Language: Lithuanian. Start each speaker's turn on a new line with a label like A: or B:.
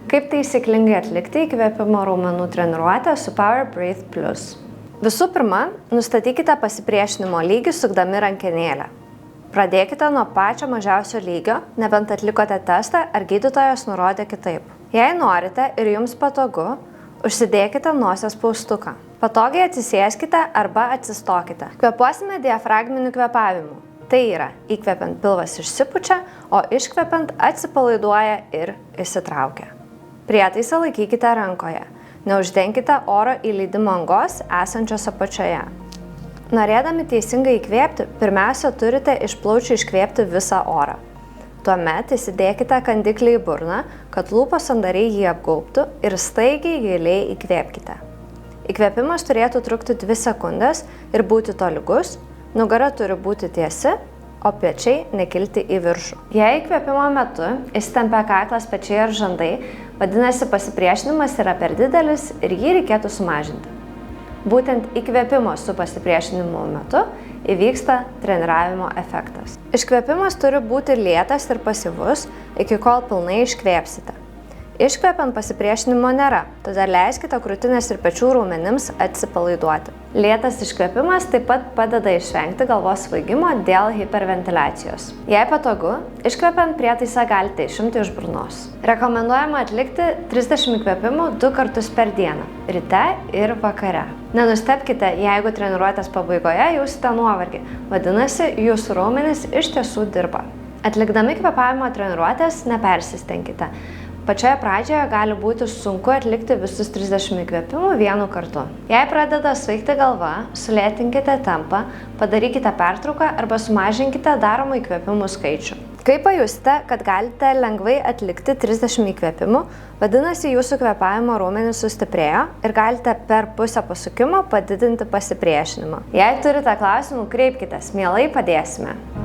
A: Kaip taisyklingai atlikti įkvėpimo raumenų treniruotę su Power Breathe Plus? Visų pirma, nustatykite pasipriešinimo lygį sukdami rankenėlę. Pradėkite nuo pačio mažiausio lygio, nebent atlikote testą ar gydytojas nurodė kitaip. Jei norite ir jums patogu, užsidėkite nosies paustuką. Patogiai atsisėskite arba atsistokite. Kvėpuosime diafragminiu kvėpavimu. Tai yra, įkvepiant pilvas išsipučia, o iškvepiant atsipalaiduoja ir įsitraukia. Prietaisą laikykite rankoje. Neuždenkite oro įleidimo angos esančios apačioje. Norėdami teisingai įkvėpti, pirmiausia turite iš plaučių iškvėpti visą orą. Tuomet įsidėkite kandiklį į burną, kad lūpos sandariai jį apgaubtų ir staigiai giliai įkvėpkite. Įkvėpimas turėtų trukti 2 sekundės ir būti tolygus, nugara turi būti tiesi, o pečiai nekilti į viršų. Jei įkvėpimo metu įsitempia kaklas, pečiai ar žandai, vadinasi pasipriešinimas yra per didelis ir jį reikėtų sumažinti. Būtent įkvėpimo su pasipriešinimu metu įvyksta treniravimo efektas. Iškvėpimas turi būti lėtas ir pasyvus, iki kol pilnai iškvėpsite. Iškvepiant pasipriešinimo nėra, todėl leiskite krūtinės ir pečių raumenims atsipalaiduoti. Lėtas iškvėpimas taip pat padeda išvengti galvos svaigimo dėl hiperventiliacijos. Jei patogu, iškvepiant prietaisą galite išimti iš burnos. Rekomenduojama atlikti 30 įkvėpimų 2 kartus per dieną, ryte ir vakare. Nenustebkite, jeigu treniruotės pabaigoje jausite nuovargį, vadinasi, jūsų raumenys iš tiesų dirba. Atlikdami kvėpavimo treniruotės nepersistengkite. Pačioje pradžioje gali būti sunku atlikti visus 30 įkvėpimų vienu kartu. Jei pradeda svaigti galva, sulėtinkite tempą, padarykite pertrauką arba sumažinkite daromų įkvėpimų skaičių. Kai pajusite, kad galite lengvai atlikti 30 įkvėpimų, vadinasi jūsų kvėpavimo raumenys sustiprėjo ir galite per pusę pasukimo padidinti pasipriešinimą. Jei turite klausimų, kreipkitės, mielai padėsime.